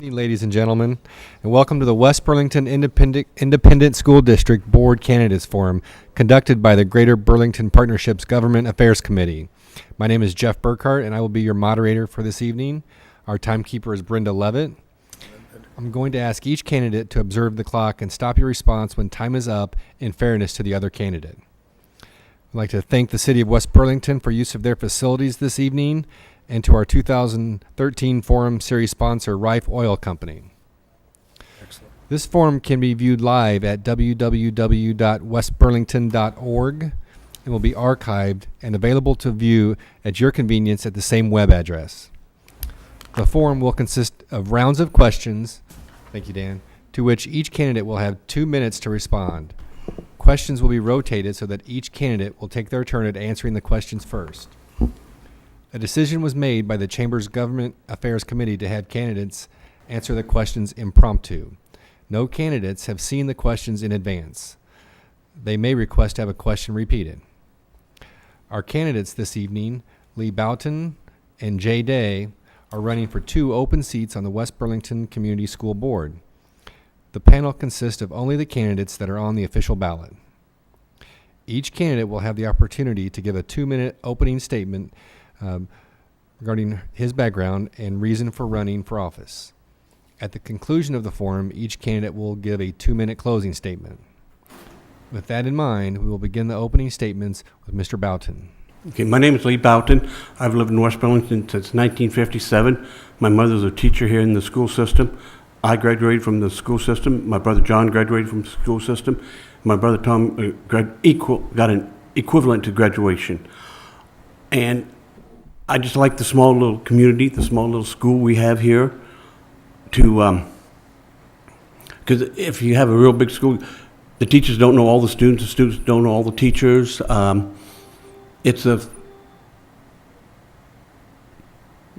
evening, ladies and gentlemen, and welcome to the West Burlington Independent School District Board Candidates Forum conducted by the Greater Burlington Partnerships Government Affairs Committee. My name is Jeff Burkhart, and I will be your moderator for this evening. Our timekeeper is Brenda Levitt. I'm going to ask each candidate to observe the clock and stop your response when time is up in fairness to the other candidate. I'd like to thank the City of West Burlington for use of their facilities this evening, and to our 2013 Forum Series sponsor, Rife Oil Company. Excellent. This forum can be viewed live at www.westburlington.org and will be archived and available to view at your convenience at the same web address. The forum will consist of rounds of questions, thank you, Dan, to which each candidate will have 2 minutes to respond. Questions will be rotated so that each candidate will take their turn at answering the questions first. A decision was made by the Chamber's Government Affairs Committee to have candidates answer the questions impromptu. No candidates have seen the questions in advance. They may request to have a question repeated. Our candidates this evening, Lee Boughton and Jay Day, are running for 2 open seats on the West Burlington Community School Board. The panel consists of only the candidates that are on the official ballot. Each candidate will have the opportunity to give a 2-minute opening statement regarding his background and reason for running for office. At the conclusion of the forum, each candidate will give a 2-minute closing statement. With that in mind, we will begin the opening statements with Mr. Boughton. Okay, my name is Lee Boughton. I've lived in West Burlington since 1957. My mother's a teacher here in the school system. I graduated from the school system. My brother John graduated from the school system. My brother Tom got an equivalent to graduation. And I just like the small little community, the small little school we have here to, because if you have a real big school, the teachers don't know all the students don't know all the teachers. Like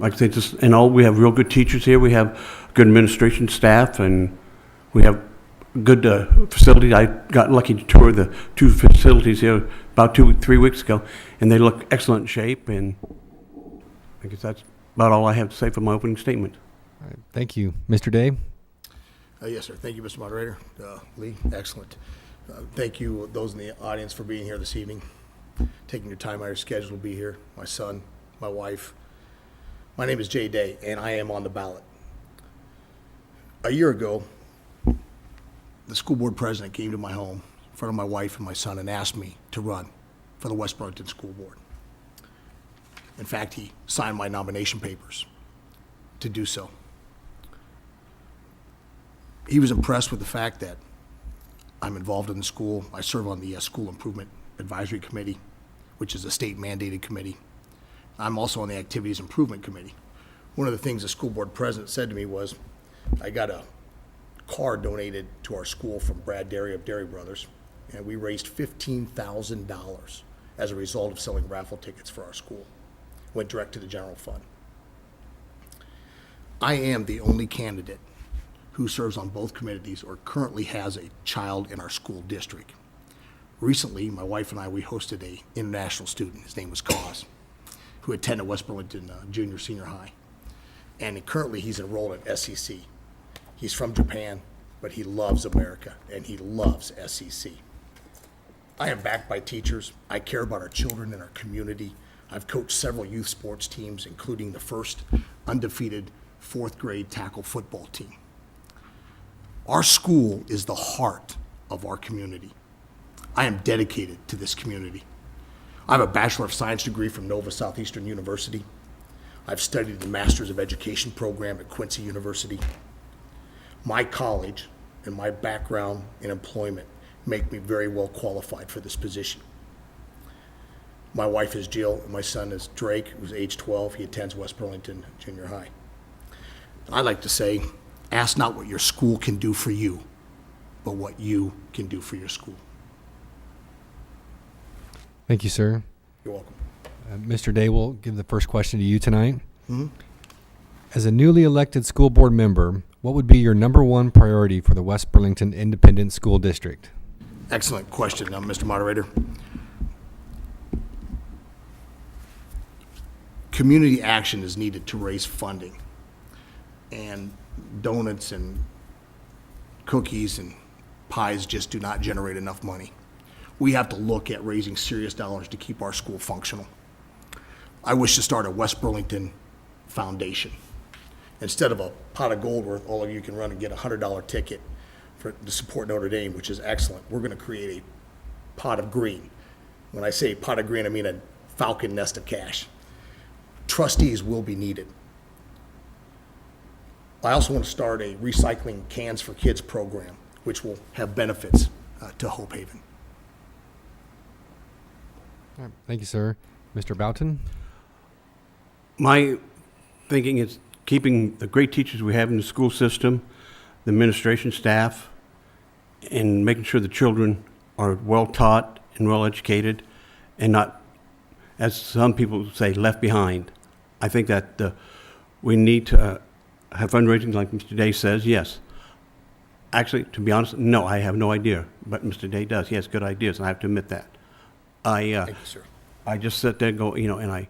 I say, we have real good teachers here. We have good administration staff, and we have good facilities. I got lucky to tour the 2 facilities here about 3 weeks ago, and they look excellent shape, and I guess that's about all I have to say for my opening statement. All right, thank you. Mr. Day? Yes, sir. Thank you, Mr. Moderator. Lee, excellent. Thank you, those in the audience, for being here this evening, taking your time out of your schedule to be here. My son, my wife. My name is Jay Day, and I am on the ballot. A year ago, the school board president came to my home in front of my wife and my son and asked me to run for the West Burlington School Board. In fact, he signed my nomination papers to do so. He was impressed with the fact that I'm involved in the school. I serve on the School Improvement Advisory Committee, which is a state-mandated committee. I'm also on the Activities Improvement Committee. One of the things the school board president said to me was, I got a car donated to our school from Brad Derry of Derry Brothers, and we raised $15,000 as a result of selling raffle tickets for our school. Went direct to the general fund. I am the only candidate who serves on both committees or currently has a child in our school district. Recently, my wife and I, we hosted a international student, his name was Cause, who attended West Burlington Junior Senior High. And currently he's enrolled at SEC. He's from Japan, but he loves America and he loves SEC. I am backed by teachers. I care about our children and our community. I've coached several youth sports teams, including the first undefeated 4th grade tackle football team. Our school is the heart of our community. I am dedicated to this community. I have a Bachelor of Science degree from Nova Southeastern University. I've studied the Masters of Education program at Quincy University. My college and my background in employment make me very well qualified for this position. My wife is Jill, and my son is Drake, who's age 12. He attends West Burlington Junior High. I like to say, ask not what your school can do for you, but what you can do for your school. Thank you, sir. You're welcome. Mr. Day will give the first question to you tonight. Mm-hmm. As a newly elected school board member, what would be your number 1 priority for the West Burlington Independent School District? Excellent question, Mr. Moderator. Community action is needed to raise funding. And donuts and cookies and pies just do not generate enough money. We have to look at raising serious dollars to keep our school functional. I wish to start a West Burlington Foundation. Instead of a pot of gold where all of you can run and get a $100 ticket to support Notre Dame, which is excellent, we're going to create a pot of green. When I say pot of green, I mean a falcon nest of cash. Trustees will be needed. I also want to start a recycling cans for kids program, which will have benefits to Hope Haven. All right. Thank you, sir. Mr. Boughton? My thinking is keeping the great teachers we have in the school system, the administration staff, and making sure the children are well taught and well educated and not, as some people say, left behind. I think that we need to have fundraising like Mr. Day says, yes. Actually, to be honest, no, I have no idea. But Mr. Day does. He has good ideas, and I have to admit that. Thank you, sir. I just sit there and go, and I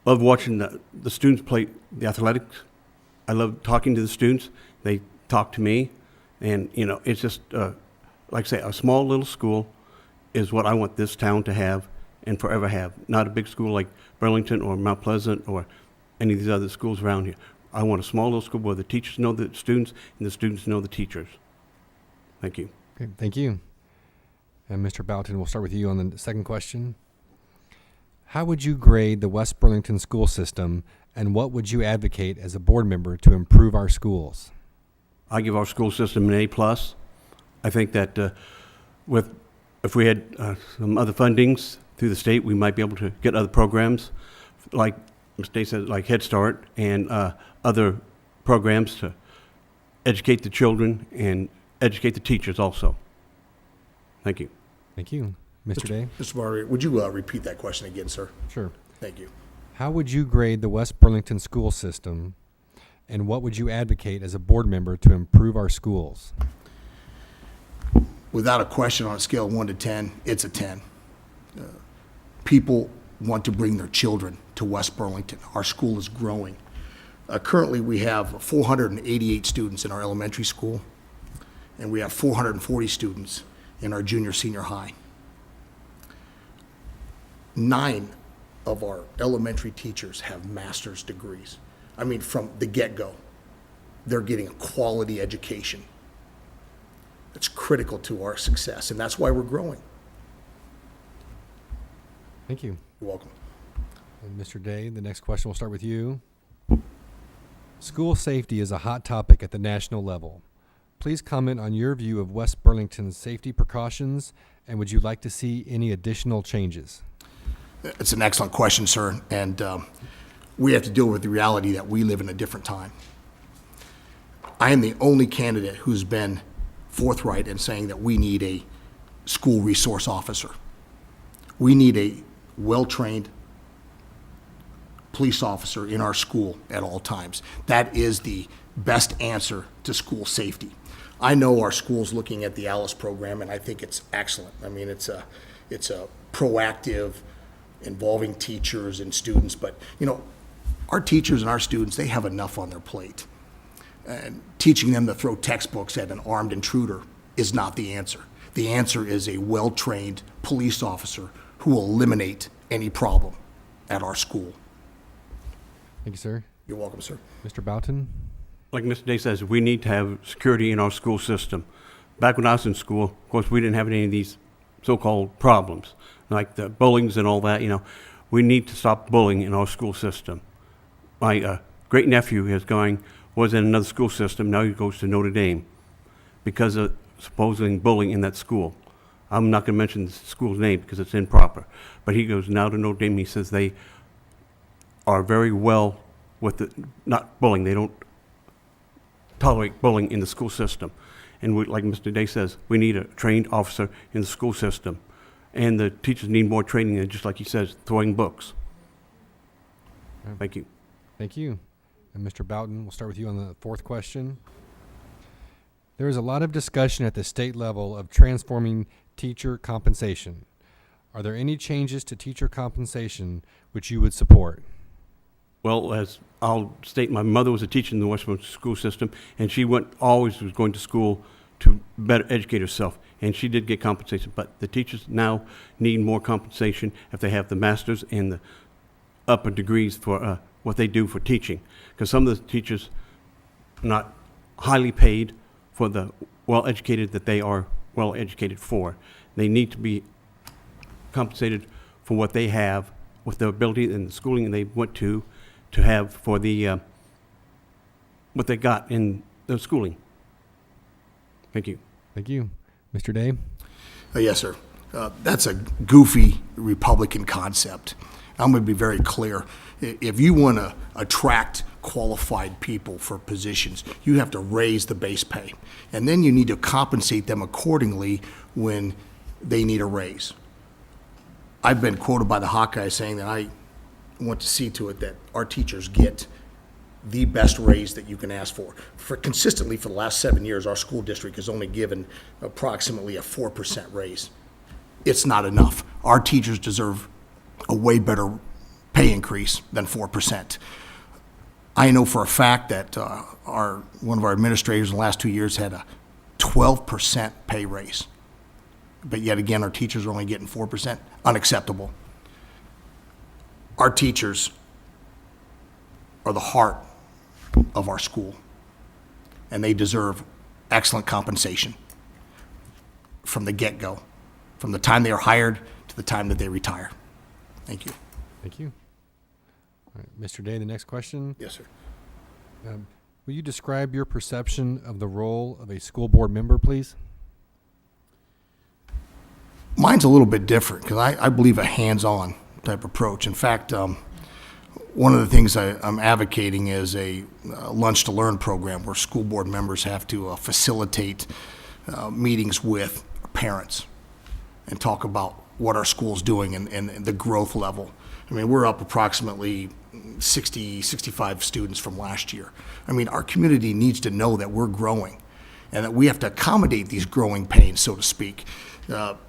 love watching the students play the athletics. I love talking to the students. They talk to me. And, it's just, like I say, a small little school is what I want this town to have and forever have. Not a big school like Burlington or Mount Pleasant or any of these other schools around here. I want a small little school where the teachers know the students and the students know the teachers. Thank you. Okay, thank you. And Mr. Boughton, we'll start with you on the second question. How would you grade the West Burlington school system, and what would you advocate as a board member to improve our schools? I give our school system an A+. I think that if we had some other fundings through the state, we might be able to get other programs, like Mr. Day said, like Head Start and other programs to educate the children and educate the teachers also. Thank you. Thank you. Mr. Day? Mr. Moderator, would you repeat that question again, sir? Sure. Thank you. How would you grade the West Burlington school system, and what would you advocate as a board member to improve our schools? Without a question, on a scale of 1 to 10, it's a 10. People want to bring their children to West Burlington. Our school is growing. Currently, we have 488 students in our elementary school, and we have 440 students in our junior senior high. 9 of our elementary teachers have master's degrees. I mean, from the get-go, they're getting a quality education. It's critical to our success, and that's why we're growing. Thank you. You're welcome. And Mr. Day, the next question will start with you. School safety is a hot topic at the national level. Please comment on your view of West Burlington's safety precautions, and would you like to see any additional changes? It's an excellent question, sir, and we have to deal with the reality that we live in a different time. I am the only candidate who's been forthright in saying that we need a school resource officer. We need a well-trained police officer in our school at all times. That is the best answer to school safety. I know our school's looking at the ALICE program, and I think it's excellent. I mean, it's a proactive, involving teachers and students, but our teachers and our students, they have enough on their plate. And teaching them to throw textbooks at an armed intruder is not the answer. The answer is a well-trained police officer who will eliminate any problem at our school. Thank you, sir. You're welcome, sir. Mr. Boughton? Like Mr. Day says, we need to have security in our school system. Back when I was in school, of course, we didn't have any of these so-called problems, like the bullying and all that. We need to stop bullying in our school system. My great-nephew was in another school system. Now he goes to Notre Dame because of supposing bullying in that school. I'm not going to mention the school's name because it's improper. But he goes now to Notre Dame. He says they are very well with not bullying. They don't tolerate bullying in the school system. And like Mr. Day says, we need a trained officer in the school system. And the teachers need more training than, just like he says, throwing books. Thank you. Thank you. And Mr. Boughton, we'll start with you on the fourth question. There is a lot of discussion at the state level of transforming teacher compensation. Are there any changes to teacher compensation which you would support? Well, as I'll state, my mother was a teacher in the Westminster school system, and she always was going to school to better educate herself, and she did get compensation. But the teachers now need more compensation if they have the masters and the upper degrees for what they do for teaching, because some of the teachers are not highly paid for the well-educated that they are well-educated for. They need to be compensated for what they have with the ability and the schooling they went to have for the what they got in the schooling. Thank you. Thank you. Mr. Day? Yes, sir. That's a goofy Republican concept. I'm going to be very clear. If you want to attract qualified people for positions, you have to raise the base pay. And then you need to compensate them accordingly when they need a raise. I've been quoted by the Hawkeyes saying that I want to see to it that our teachers get the best raise that you can ask for. Consistently for the last 7 years, our school district has only given approximately a 4% raise. It's not enough. Our teachers deserve a way better pay increase than 4%. I know for a fact that one of our administrators in the last 2 years had a 12% pay raise. But yet again, our teachers are only getting 4%. Unacceptable. Our teachers are the heart of our school, and they deserve excellent compensation from the get-go, from the time they are hired to the time that they retire. Thank you. Thank you. All right, Mr. Day, the next question. Yes, sir. Will you describe your perception of the role of a school board member, please? Mine's a little bit different because I believe a hands-on type approach. In fact, one of the things I'm advocating is a lunch to learn program where school board members have to facilitate meetings with parents and talk about what our school's doing and the growth level. I mean, we're up approximately 65 students from last year. I mean, our community needs to know that we're growing and that we have to accommodate these growing pains, so to speak.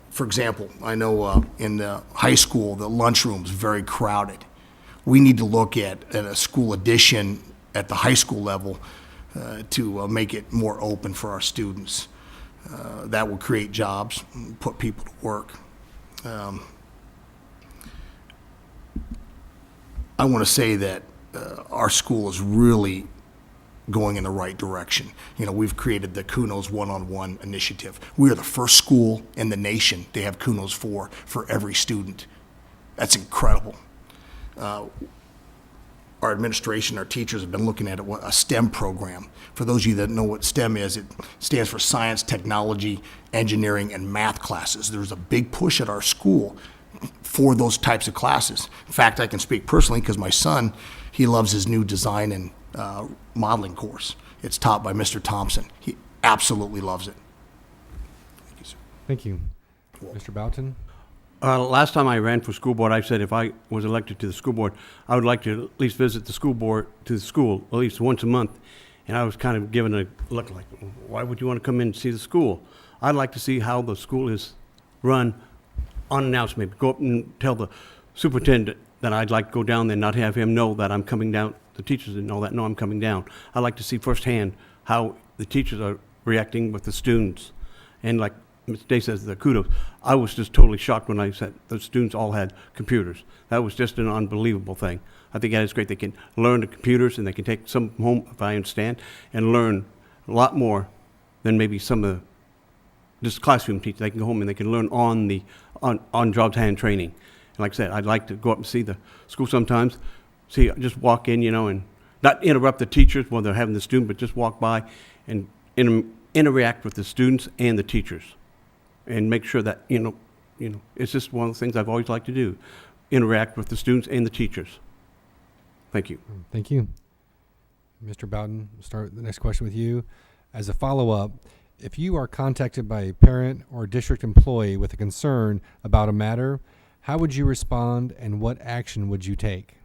For example, I know in the high school, the lunchroom's very crowded. We need to look at a school addition at the high school level to make it more open for our students. That will create jobs, put people to work. I want to say that our school is really going in the right direction. You know, we've created the Kunos one-on-one initiative. We are the first school in the nation to have Kunos for every student. That's incredible. Our administration, our teachers have been looking at a STEM program. For those of you that know what STEM is, it stands for science, technology, engineering, and math classes. There's a big push at our school for those types of classes. In fact, I can speak personally because my son, he loves his new design and modeling course. It's taught by Mr. Thompson. He absolutely loves it. Thank you, sir. Thank you. Mr. Boughton? Last time I ran for school board, I said if I was elected to the school board, I would like to at least visit the school board to the school at least once a month. And I was kind of given a look like, why would you want to come in and see the school? I'd like to see how the school is run unannounced. Maybe go up and tell the superintendent that I'd like to go down there and not have him know that I'm coming down. The teachers didn't know that, no, I'm coming down. I'd like to see firsthand how the teachers are reacting with the students. And like Mr. Day says, the kudos. I was just totally shocked when I said the students all had computers. That was just an unbelievable thing. I think that is great. They can learn the computers and they can take some home, if I understand, and learn a lot more than maybe some of the just classroom teachers. They can go home and they can learn on job hand training. And like I said, I'd like to go up and see the school sometimes. See, just walk in, and not interrupt the teachers while they're having the student, but just walk by and interact with the students and the teachers, and make sure that it's just one of the things I've always liked to do, interact with the students and the teachers. Thank you. Thank you. Mr. Bowden, we'll start the next question with you. As a follow-up, if you are contacted by a parent or district employee with a concern about a matter, how would you respond and what action would you take?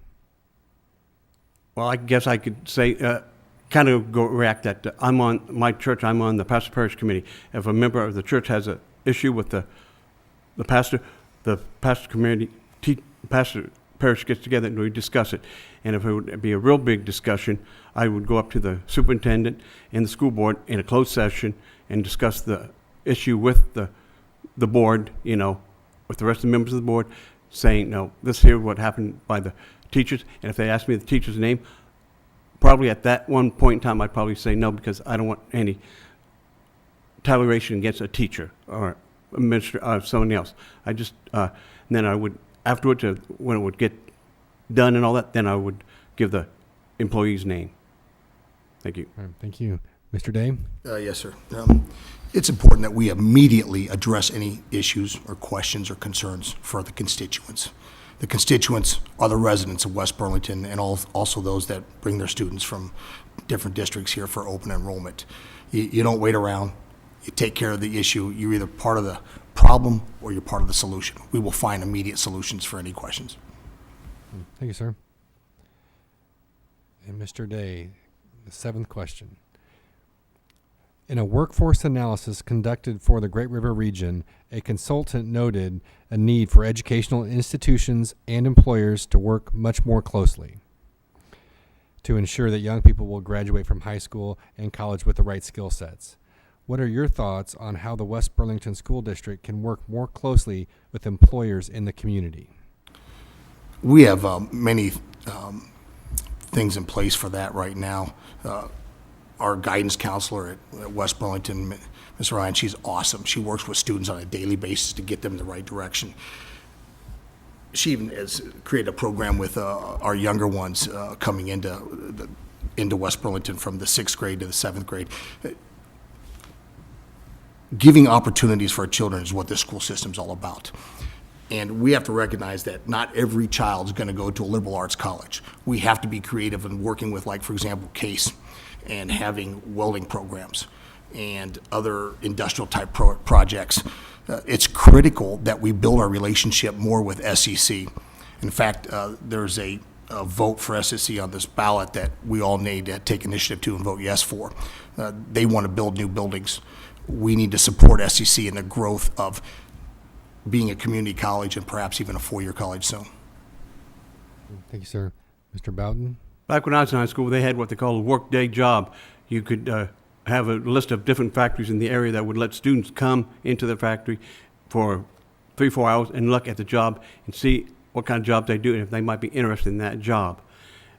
Well, I guess I could say, kind of react that I'm on my church, I'm on the pastor parish committee. If a member of the church has an issue with the pastor community, pastor parish gets together and we discuss it. And if it would be a real big discussion, I would go up to the superintendent and the school board in a closed session and discuss the issue with the board, with the rest of the members of the board, saying, no, this here what happened by the teachers. And if they ask me the teacher's name, probably at that one point in time, I'd probably say no, because I don't want any toleration against a teacher or someone else. I just, and then I would, afterwards, when it would get done and all that, then I would give the employee's name. Thank you. All right, thank you. Mr. Day? Yes, sir. It's important that we immediately address any issues or questions or concerns for the constituents. The constituents are the residents of West Burlington and also those that bring their students from different districts here for open enrollment. You don't wait around. You take care of the issue. You're either part of the problem or you're part of the solution. We will find immediate solutions for any questions. Thank you, sir. And Mr. Day, the seventh question. In a workforce analysis conducted for the Great River region, a consultant noted a need for educational institutions and employers to work much more closely to ensure that young people will graduate from high school and college with the right skill sets. What are your thoughts on how the West Burlington School District can work more closely with employers in the community? We have many things in place for that right now. Our guidance counselor at West Burlington, Ms. Ryan, she's awesome. She works with students on a daily basis to get them in the right direction. She even has created a program with our younger ones coming into West Burlington from the 6th grade to the 7th grade. Giving opportunities for our children is what this school system is all about. And we have to recognize that not every child is going to go to a liberal arts college. We have to be creative in working with, like, for example, CASE and having welding programs and other industrial type projects. It's critical that we build our relationship more with SEC. In fact, there's a vote for SEC on this ballot that we all need to take initiative to and vote yes for. They want to build new buildings. We need to support SEC in the growth of being a community college and perhaps even a four-year college soon. Thank you, sir. Mr. Bowden? Back when I was in high school, they had what they call a workday job. You could have a list of different factories in the area that would let students come into the factory for 3-4 hours and look at the job and see what kind of job they do and if they might be interested in that job.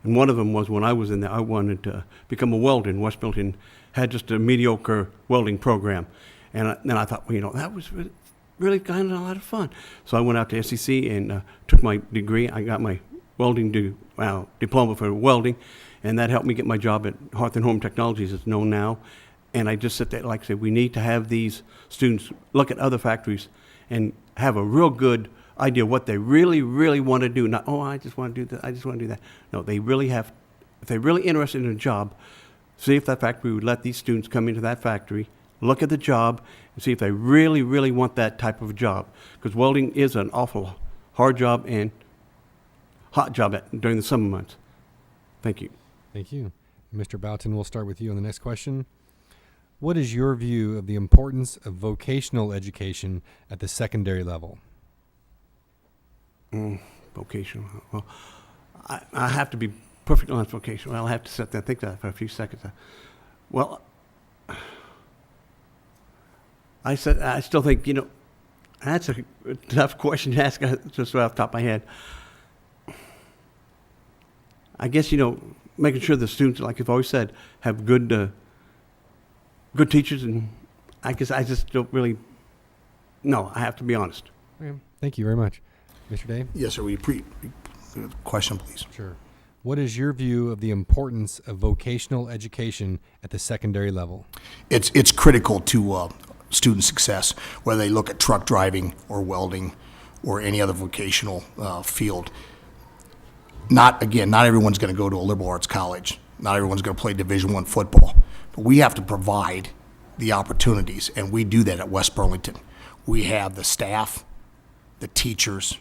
And one of them was when I was in there, I wanted to become a welder, and West Burlington had just a mediocre welding program. And then I thought, well, that was really kind of a lot of fun. So I went out to SEC and took my degree. I got my welding diploma for welding, and that helped me get my job at Hawthorne Home Technologies, it's known now. And I just said that, like I said, we need to have these students look at other factories and have a real good idea what they really, really want to do. Not, I just want to do that, I just want to do that. No, they really have, if they're really interested in a job, see if that factory would let these students come into that factory, look at the job, and see if they really, really want that type of job. Because welding is an awful hard job and hot job during the summer months. Thank you. Thank you. Mr. Boughton, we'll start with you on the next question. What is your view of the importance of vocational education at the secondary level? Vocational. Well, I have to be perfectly honest. Vocational. I'll have to sit there and think that for a few seconds. Well, I still think, that's a tough question to ask just right off the top of my head. I guess, making sure the students, like you've always said, have good teachers, and I guess I just don't really know. I have to be honest. Okay. Thank you very much. Mr. Day? Yes, sir. Question, please. Sure. What is your view of the importance of vocational education at the secondary level? It's critical to student success, whether they look at truck driving or welding or any other vocational field. Not everyone's going to go to a liberal arts college. Not everyone's going to play Division I football. But we have to provide the opportunities, and we do that at West Burlington. We have the staff, the teachers,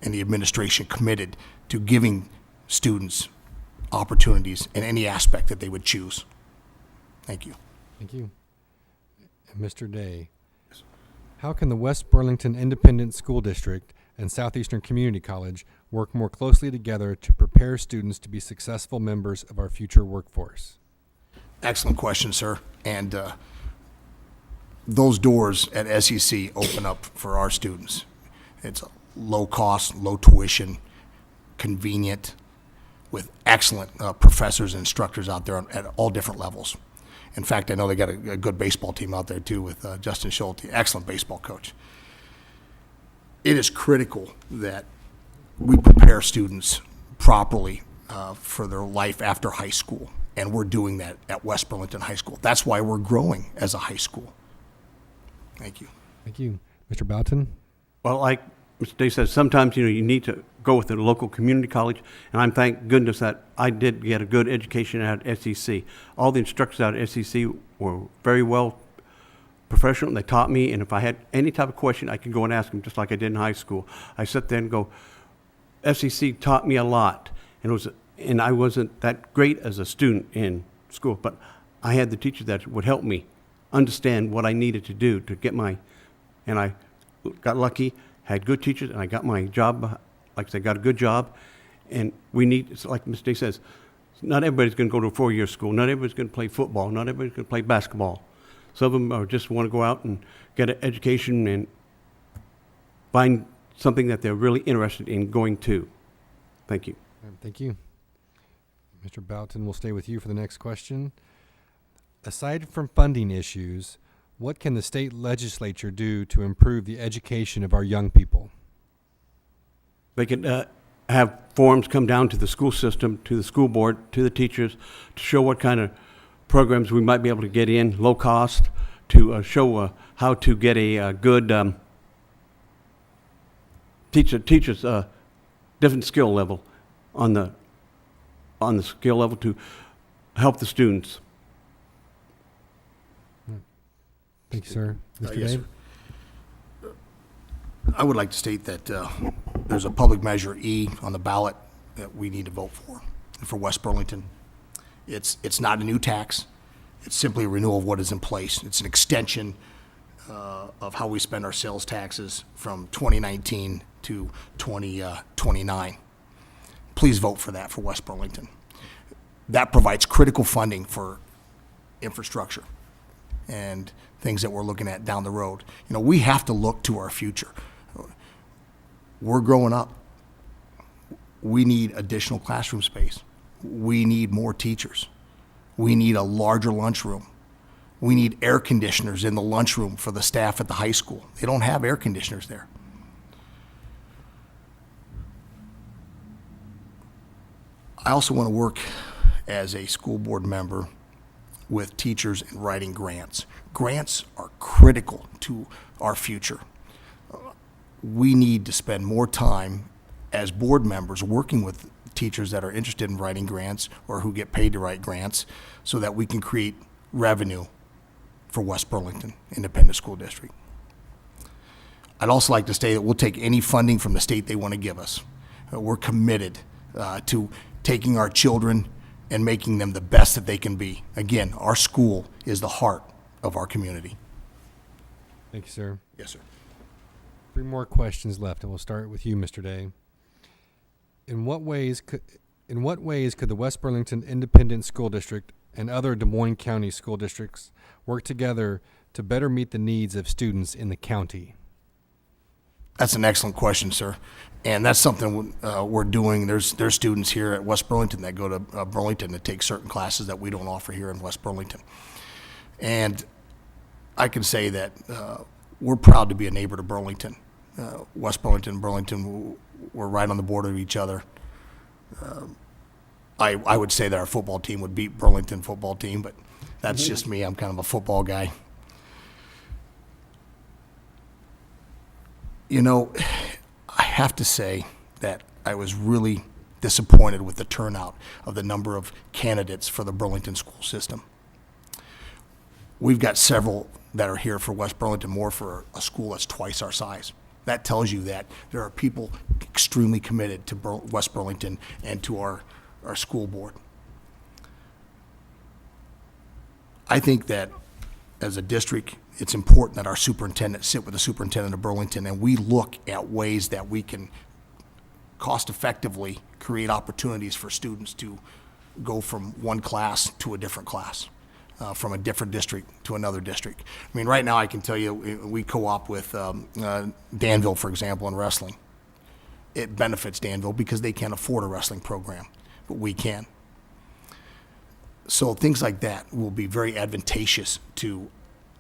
and the administration committed to giving students opportunities in any aspect that they would choose. Thank you. Thank you. And Mr. Day, how can the West Burlington Independent School District and Southeastern Community College work more closely together to prepare students to be successful members of our future workforce? Excellent question, sir. And those doors at SEC open up for our students. It's low cost, low tuition, convenient, with excellent professors and instructors out there at all different levels. In fact, I know they got a good baseball team out there too with Justin Schulte, excellent baseball coach. It is critical that we prepare students properly for their life after high school, and we're doing that at West Burlington High School. That's why we're growing as a high school. Thank you. Thank you. Mr. Boughton? Well, like Mr. Day says, sometimes, you need to go with a local community college, and I'm thank goodness that I did get a good education at SEC. All the instructors out at SEC were very well professional. They taught me, and if I had any type of question, I could go and ask them, just like I did in high school. I sat there and go, SEC taught me a lot, and I wasn't that great as a student in school, but I had the teachers that would help me understand what I needed to do to get and I got lucky, had good teachers, and I got my job. Like I said, got a good job, and like Mr. Day says, not everybody's going to go to a four-year school. Not everybody's going to play football. Not everybody's going to play basketball. Some of them just want to go out and get an education and find something that they're really interested in going to. Thank you. Thank you. Mr. Boughton, we'll stay with you for the next question. Aside from funding issues, what can the state legislature do to improve the education of our young people? They could have forums come down to the school system, to the school board, to the teachers, to show what kind of programs we might be able to get in, low cost, to show how to get a good teachers different skill level on the skill level to help the students. Thank you, sir. Mr. Yes, Dave? sir. I would like to state that there's a public measure E on the ballot that we need to vote for West Burlington. It's not a new tax. It's simply a renewal of what is in place. It's an extension of how we spend our sales taxes from 2019 to 2029. Please vote for that for West Burlington. That provides critical funding for infrastructure and things that we're looking at down the road. We have to look to our future. We're growing up. We need additional classroom space. We need more teachers. We need a larger lunchroom. We need air conditioners in the lunchroom for the staff at the high school. They don't have air conditioners there. I also want to work as a school board member with teachers in writing grants. Grants are critical to our future. We need to spend more time as board members working with teachers that are interested in writing grants or who get paid to write grants so that we can create revenue for West Burlington Independent School District. I'd also like to say that we'll take any funding from the state they want to give us. We're committed to taking our children and making them the best that they can be. Again, our school is the heart of our community. Thank you, sir. Yes, sir. 3 more questions left, and we'll start with you, Mr. Day. In what ways could the West Burlington Independent School District and other Des Moines County school districts work together to better meet the needs of students in the county? That's an excellent question, sir. And that's something we're doing. There's students here at West Burlington that go to Burlington to take certain classes that we don't offer here in West Burlington. And I can say that we're proud to be a neighbor to Burlington. West Burlington and Burlington, we're right on the border of each other. I would say that our football team would beat Burlington football team, but that's just me. I'm kind of a football guy. I have to say that I was really disappointed with the turnout of the number of candidates for the Burlington school system. We've got several that are here for West Burlington, more for a school that's twice our size. That tells you that there are people extremely committed to West Burlington and to our school board. I think that as a district, it's important that our superintendent sit with the superintendent of Burlington, and we look at ways that we can cost effectively create opportunities for students to go from one class to a different class, from a different district to another district. I mean, right now I can tell you we co-op with Danville, for example, in wrestling. It benefits Danville because they can't afford a wrestling program, but we can. So things like that will be very advantageous to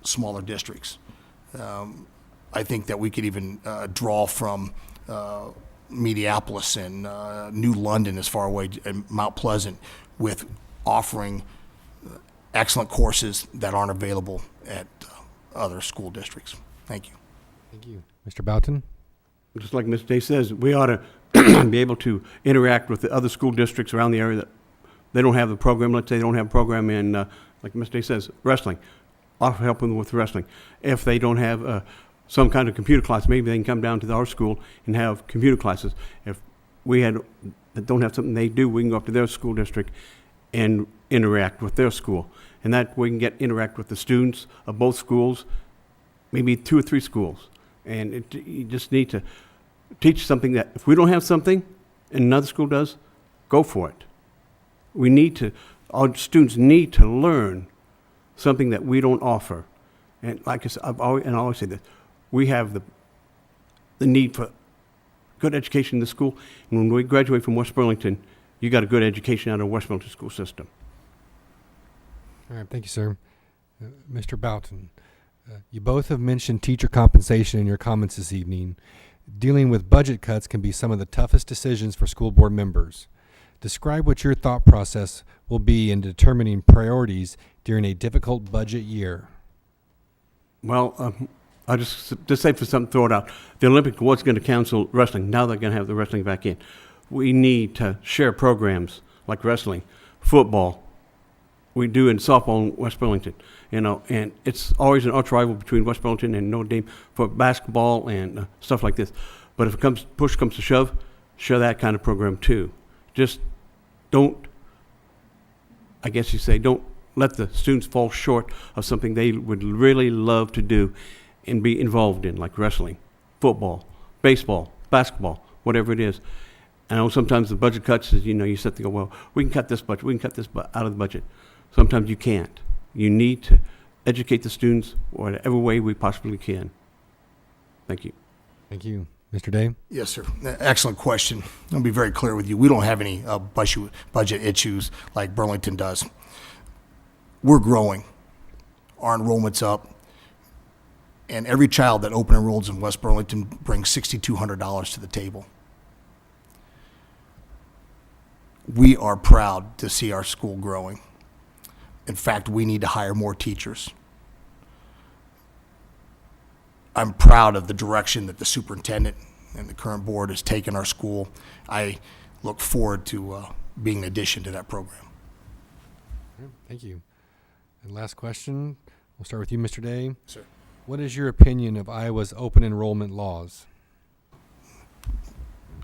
smaller districts. I think that we could even draw from Mediapolis and New London, as far away, and Mount Pleasant, with offering excellent courses that aren't available at other school districts. Thank you. Thank you. Mr. Boughton? Just like Ms. Day says, we ought to be able to interact with the other school districts around the area that they don't have the program. Let's say they don't have a program in, like Ms. Day says, wrestling. I'll help them with wrestling. If they don't have some kind of computer class, maybe they can come down to our school and have computer classes. If we that don't have something they do, we can go up to their school district and interact with their school. And that we can interact with the students of both schools, maybe 2 or 3 schools. And you just need to teach something that if we don't have something and another school does, go for it. Our students need to learn something that we don't offer. And like I said, I always say this, we have the need for good education in the school. And when we graduate from West Burlington, you got a good education out of the West Burlington school system. All right, thank you, sir. Mr. Boughton, you both have mentioned teacher compensation in your comments this evening. Dealing with budget cuts can be some of the toughest decisions for school board members. Describe what your thought process will be in determining priorities during a difficult budget year. Well, I'll just say for something, throw it out. The Olympic was going to cancel wrestling. Now they're going to have the wrestling back in. We need to share programs like wrestling, football. We do in softball in West Burlington, and it's always an arch rival between West Burlington and Notre Dame for basketball and stuff like this. But if push comes to shove, share that kind of program too. Just don't let the students fall short of something they would really love to do and be involved in, like wrestling, football, baseball, basketball, whatever it is. I know sometimes the budget cuts is, you sit there and go, well, we can cut this budget, we can cut this out of the budget. Sometimes you can't. You need to educate the students whatever way we possibly can. Thank you. Thank you. Mr. Day? Yes, sir. Excellent question. I'll be very clear with you. We don't have any budget issues like Burlington does. We're growing. Our enrollment's up. And every child that open enrolls in West Burlington brings $6,200 to the table. We are proud to see our school growing. In fact, we need to hire more teachers. I'm proud of the direction that the superintendent and the current board has taken our school. I look forward to being an addition to that program. Thank you. And last question, we'll start with you, Mr. Day. Sir. What is your opinion of Iowa's open enrollment laws?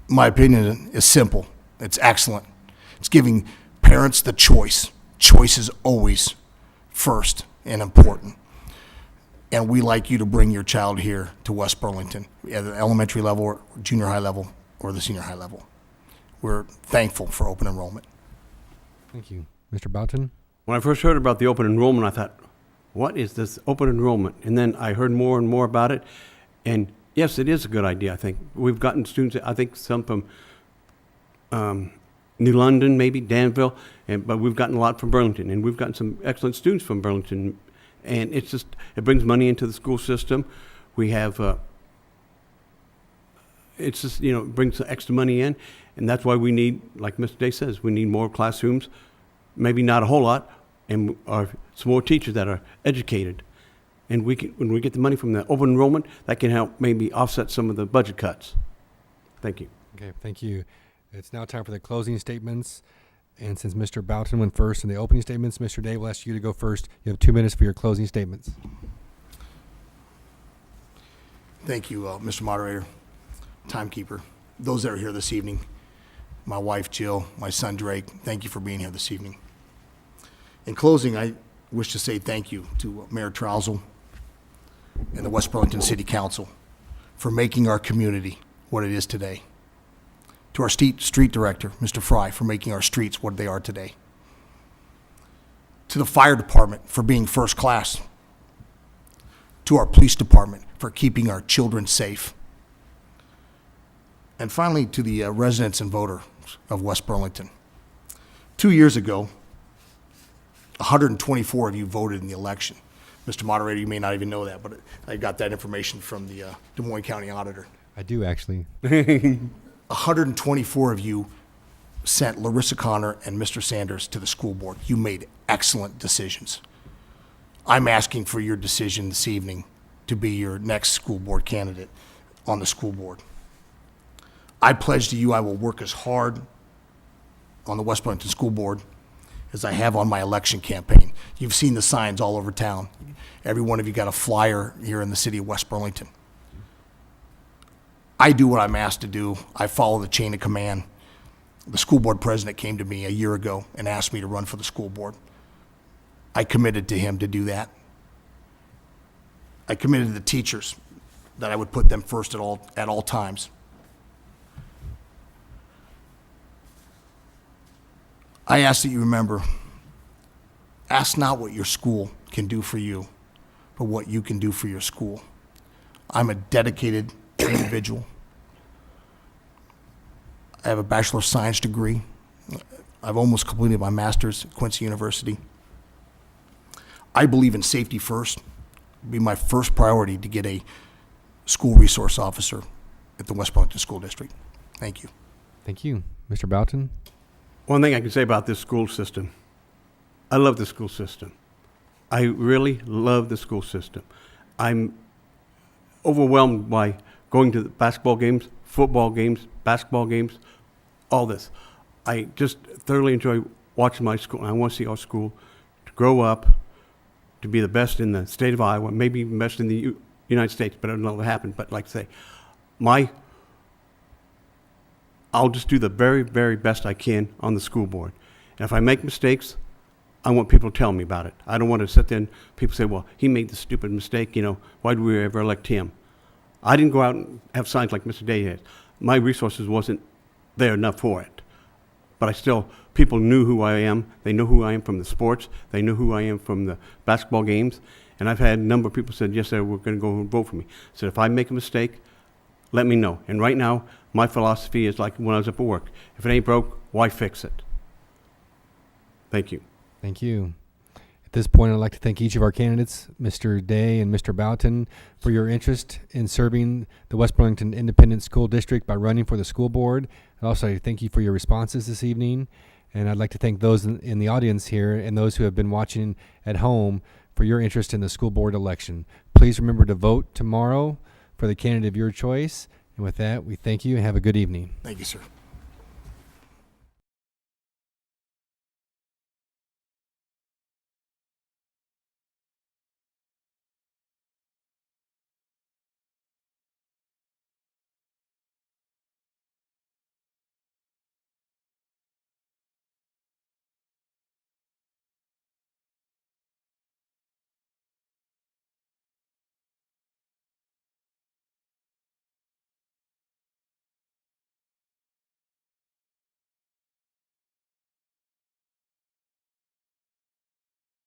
My opinion is simple. It's excellent. It's giving parents the choice. Choice is always first and important. And we like you to bring your child here to West Burlington, at the elementary level, or junior high level, or the senior high level. We're thankful for open enrollment. Thank you. Mr. Boughton? When I first heard about the open enrollment, I thought, what is this open enrollment? And then I heard more and more about it. And yes, it is a good idea, I think. We've gotten students, I think some from New London, maybe, Danville, but we've gotten a lot from Burlington. And we've gotten some excellent students from Burlington. And it brings money into the school system. We have, it brings extra money in. And that's why we need, like Mr. Day says, we need more classrooms, maybe not a whole lot, and some more teachers that are educated. And when we get the money from the open enrollment, that can help maybe offset some of the budget cuts. Thank you. Okay, thank you. It's now time for the closing statements. And since Mr. Boughton went first in the opening statements, Mr. Day will ask you to go first. You have 2 minutes for your closing statements. Thank you, Mr. Moderator, timekeeper. Those that are here this evening, my wife Jill, my son Drake, thank you for being here this evening. In closing, I wish to say thank you to Mayor Trousel and the West Burlington City Council for making our community what it is today. To our street director, Mr. Fry, for making our streets what they are today. To the fire department for being first class. To our police department for keeping our children safe. And finally, to the residents and voters of West Burlington. 2 years ago, 124 of you voted in the election. Mr. Moderator, you may not even know that, but I got that information from the Des Moines County Auditor. I do, actually. 124 of you sent Larissa Connor and Mr. Sanders to the school board. You made excellent decisions. I'm asking for your decision this evening to be your next school board candidate on the school board. I pledge to you I will work as hard on the West Burlington School Board as I have on my election campaign. You've seen the signs all over town. Every one of you got a flyer here in the city of West Burlington. I do what I'm asked to do. I follow the chain of command. The school board president came to me a year ago and asked me to run for the school board. I committed to him to do that. I committed to the teachers that I would put them first at all times. I ask that you remember, ask not what your school can do for you, but what you can do for your school. I'm a dedicated individual. I have a Bachelor of Science degree. I've almost completed my master's at Quincy University. I believe in safety first. It'll be my first priority to get a school resource officer at the West Burlington School District. Thank you. Thank you. Mr. Boughton? One thing I can say about this school system, I love the school system. I really love the school system. I'm overwhelmed by going to the basketball games, football games, basketball games, all this. I just thoroughly enjoy watching my school, and I want to see our school to grow up, to be the best in the state of Iowa, maybe even best in the United States, but I don't know what happened. But like I say, I'll just do the very, very best I can on the school board. And if I make mistakes, I want people to tell me about it. I don't want to sit there and people say, well, he made the stupid mistake, why did we ever elect him? I didn't go out and have signs like Mr. Day had. My resources wasn't there enough for it. But people knew who I am. They know who I am from the sports. They know who I am from the basketball games. And I've had a number of people said, yes, sir, we're going to go and vote for me. I said, if I make a mistake, let me know. And right now, my philosophy is like when I was up at work. If it ain't broke, why fix it? Thank you. Thank you. At this point, I'd like to thank each of our candidates, Mr. Day and Mr. Boughton, for your interest in serving the West Burlington Independent School District by running for the school board. I'd also thank you for your responses this evening. And I'd like to thank those in the audience here and those who have been watching at home for your interest in the school board election. Please remember to vote tomorrow for the candidate of your choice. And with that, we thank you and have a good evening. Thank you, sir.